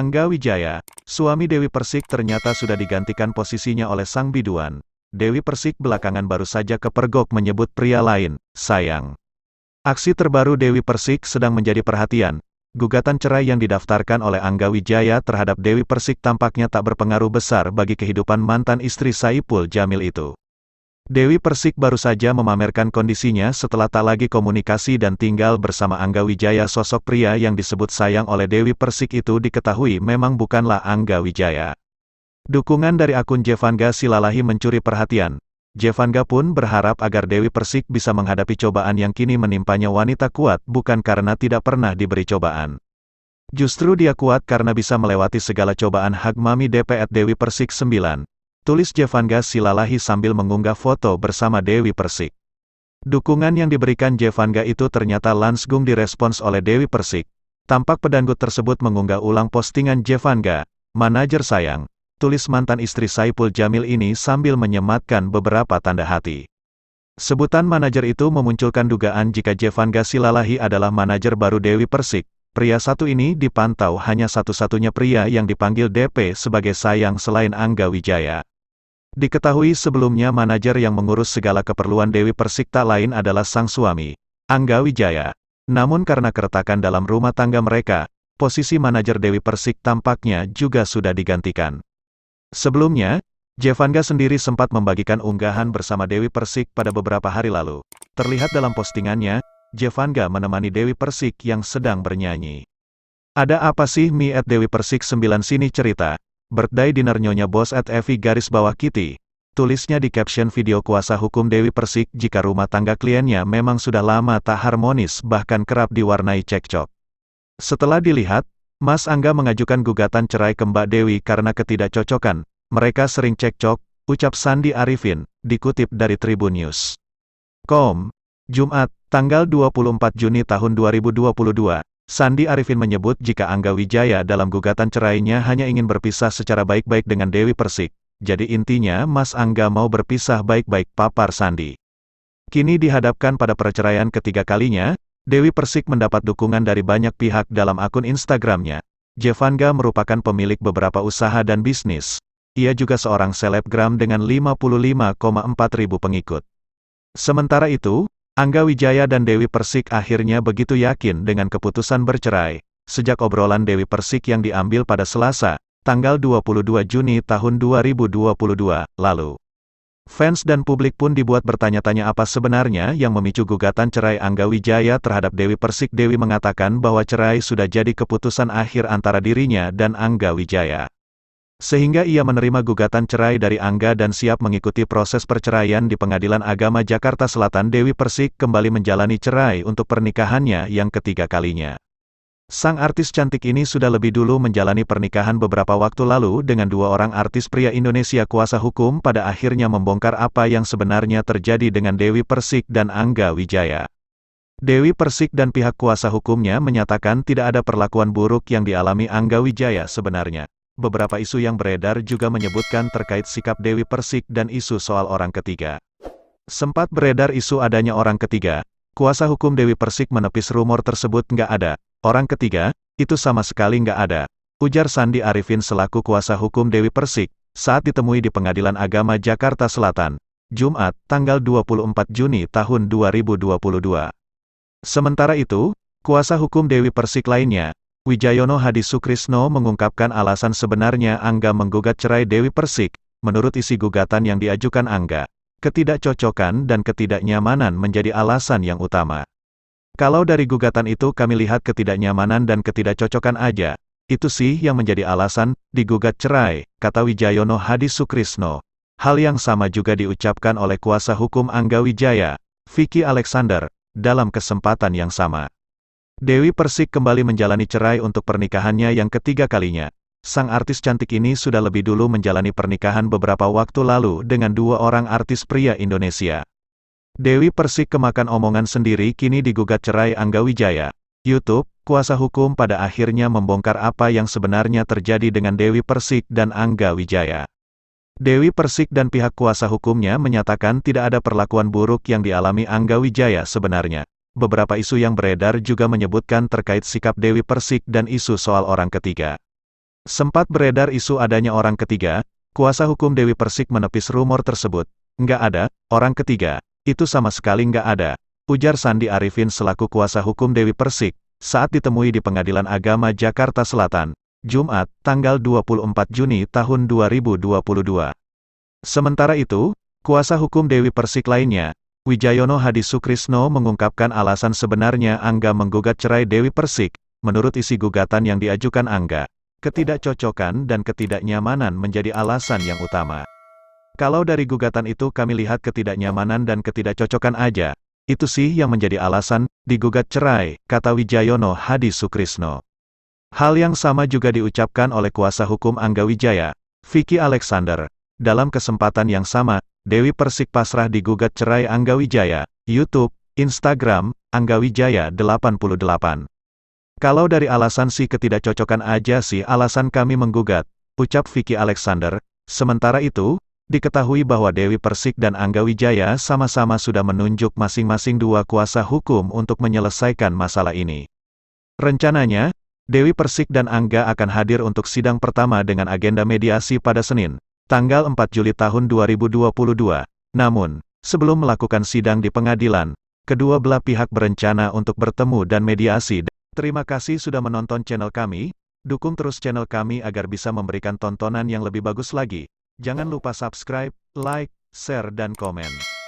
Angga Wijaya, suami Dewi Persik ternyata sudah digantikan posisinya oleh sang biduan. Dewi Persik belakangan baru saja kepergok menyebut pria lain, sayang. Aksi terbaru Dewi Persik sedang menjadi perhatian. Gugatan cerai yang didaftarkan oleh Angga Wijaya terhadap Dewi Persik tampaknya tak berpengaruh besar bagi kehidupan mantan istri Saipul Jamil itu. Dewi Persik baru saja memamerkan kondisinya setelah tak lagi komunikasi dan tinggal bersama Angga Wijaya. Sosok pria yang disebut sayang oleh Dewi Persik itu diketahui memang bukanlah Angga Wijaya. Dukungan dari akun Jevanga Silalahi mencuri perhatian. Jevanga pun berharap agar Dewi Persik bisa menghadapi cobaan yang kini menimpanya. Wanita kuat bukan karena tidak pernah diberi cobaan. Justru dia kuat karena bisa melewati segala cobaan. Hag Mami DP Dewi Persik 9. Tulis Jevanga Silalahi sambil mengunggah foto bersama Dewi Persik. Dukungan yang diberikan Jevanga itu ternyata langsung direspons oleh Dewi Persik. Tampak pedangdut tersebut mengunggah ulang postingan Jevanga, "Manajer sayang," tulis mantan istri Saipul Jamil ini sambil menyematkan beberapa tanda hati. Sebutan manajer itu memunculkan dugaan jika Jevanga Silalahi adalah manajer baru Dewi Persik. Pria satu ini dipantau hanya satu-satunya pria yang dipanggil DP sebagai sayang selain Angga Wijaya. Diketahui sebelumnya manajer yang mengurus segala keperluan Dewi Persik tak lain adalah sang suami, Angga Wijaya. Namun karena keretakan dalam rumah tangga mereka, posisi manajer Dewi Persik tampaknya juga sudah digantikan. Sebelumnya, Jevanga sendiri sempat membagikan unggahan bersama Dewi Persik pada beberapa hari lalu. Terlihat dalam postingannya, Jevanga menemani Dewi Persik yang sedang bernyanyi. "Ada apa sih Mi Dewi Persik 9 sini cerita, birthday dinner Nyonya Bos Evi _Kitty, tulisnya di caption video. Kuasa hukum Dewi Persik jika rumah tangga kliennya memang sudah lama tak harmonis bahkan kerap diwarnai cekcok. Setelah dilihat, Mas Angga mengajukan gugatan cerai ke Mbak Dewi karena ketidakcocokan. Mereka sering cekcok, ucap Sandi Arifin, dikutip dari Tribunnews.com. Jumat, tanggal 24 Juni tahun 2022, Sandi Arifin menyebut jika Angga Wijaya dalam gugatan cerainya hanya ingin berpisah secara baik-baik dengan Dewi Persik. Jadi intinya Mas Angga mau berpisah baik-baik, papar Sandi. Kini dihadapkan pada perceraian ketiga kalinya, Dewi Persik mendapat dukungan dari banyak pihak. Dalam akun Instagramnya, Jevanga merupakan pemilik beberapa usaha dan bisnis. Ia juga seorang selebgram dengan 55,4 ribu pengikut. Sementara itu, Angga Wijaya dan Dewi Persik akhirnya begitu yakin dengan keputusan bercerai, sejak obrolan Dewi Persik yang diambil pada Selasa, tanggal 22 Juni tahun 2022, lalu. Fans dan publik pun dibuat bertanya-tanya apa sebenarnya yang memicu gugatan cerai Angga Wijaya terhadap Dewi Persik. Dewi mengatakan bahwa cerai sudah jadi keputusan akhir antara dirinya dan Angga Wijaya. Sehingga ia menerima gugatan cerai dari Angga dan siap mengikuti proses perceraian di Pengadilan Agama Jakarta Selatan. Dewi Persik kembali menjalani cerai untuk pernikahannya yang ketiga kalinya. Sang artis cantik ini sudah lebih dulu menjalani pernikahan beberapa waktu lalu dengan dua orang artis pria Indonesia. Kuasa hukum pada akhirnya membongkar apa yang sebenarnya terjadi dengan Dewi Persik dan Angga Wijaya. Dewi Persik dan pihak kuasa hukumnya menyatakan tidak ada perlakuan buruk yang dialami Angga Wijaya sebenarnya. Beberapa isu yang beredar juga menyebutkan terkait sikap Dewi Persik dan isu soal orang ketiga. Sempat beredar isu adanya orang ketiga. Kuasa hukum Dewi Persik menepis rumor tersebut. "Nggak ada orang ketiga, itu sama sekali nggak ada," ujar Sandi Arifin selaku kuasa hukum Dewi Persik, saat ditemui di Pengadilan Agama Jakarta Selatan, Jumat, tanggal 24 Juni tahun 2022. Sementara itu, kuasa hukum Dewi Persik lainnya, Wijayono Hadi Sukrisno, mengungkapkan alasan sebenarnya Angga menggugat cerai Dewi Persik. Menurut isi gugatan yang diajukan Angga, ketidakcocokan dan ketidaknyamanan menjadi alasan yang utama. "Kalau dari gugatan itu kami lihat ketidaknyamanan dan ketidakcocokan aja. Itu sih yang menjadi alasan digugat cerai," kata Wijayono Hadi Sukrisno. Hal yang sama juga diucapkan oleh kuasa hukum Angga Wijaya, Vicky Alexander, dalam kesempatan yang sama. Dewi Persik kembali menjalani cerai untuk pernikahannya yang ketiga kalinya. Sang artis cantik ini sudah lebih dulu menjalani pernikahan beberapa waktu lalu dengan dua orang artis pria Indonesia. Dewi Persik kemakan omongan sendiri kini digugat cerai Angga Wijaya. YouTube, kuasa hukum pada akhirnya membongkar apa yang sebenarnya terjadi dengan Dewi Persik dan Angga Wijaya. Dewi Persik dan pihak kuasa hukumnya menyatakan tidak ada perlakuan buruk yang dialami Angga Wijaya sebenarnya. Beberapa isu yang beredar juga menyebutkan terkait sikap Dewi Persik dan isu soal orang ketiga. Sempat beredar isu adanya orang ketiga, kuasa hukum Dewi Persik menepis rumor tersebut. Nggak ada, orang ketiga. Itu sama sekali nggak ada, ujar Sandi Arifin selaku kuasa hukum Dewi Persik, saat ditemui di Pengadilan Agama Jakarta Selatan, Jumat, tanggal 24 Juni tahun 2022. Sementara itu, kuasa hukum Dewi Persik lainnya, Wijayono Hadi Sukrisno mengungkapkan alasan sebenarnya Angga menggugat cerai Dewi Persik. Menurut isi gugatan yang diajukan Angga, ketidakcocokan dan ketidaknyamanan menjadi alasan yang utama. Kalau dari gugatan itu kami lihat ketidaknyamanan dan ketidakcocokan aja, itu sih yang menjadi alasan digugat cerai, kata Wijayono Hadi Sukrisno. Hal yang sama juga diucapkan oleh kuasa hukum Angga Wijaya, Vicky Alexander. Dalam kesempatan yang sama, Dewi Persik pasrah digugat cerai Angga Wijaya, YouTube, Instagram, Angga Wijaya 88. Kalau dari alasan si ketidakcocokan aja sih alasan kami menggugat, ucap Vicky Alexander. Sementara itu, diketahui bahwa Dewi Persik dan Angga Wijaya sama-sama sudah menunjuk masing-masing dua kuasa hukum untuk menyelesaikan masalah ini. Rencananya, Dewi Persik dan Angga akan hadir untuk sidang pertama dengan agenda mediasi pada Senin, tanggal 4 Juli tahun 2022. Namun, sebelum melakukan sidang di pengadilan, kedua belah pihak berencana untuk bertemu dan mediasi. Terima kasih sudah menonton channel kami, dukung terus channel kami agar bisa memberikan tontonan yang lebih bagus lagi. Jangan lupa subscribe, like, share dan komen.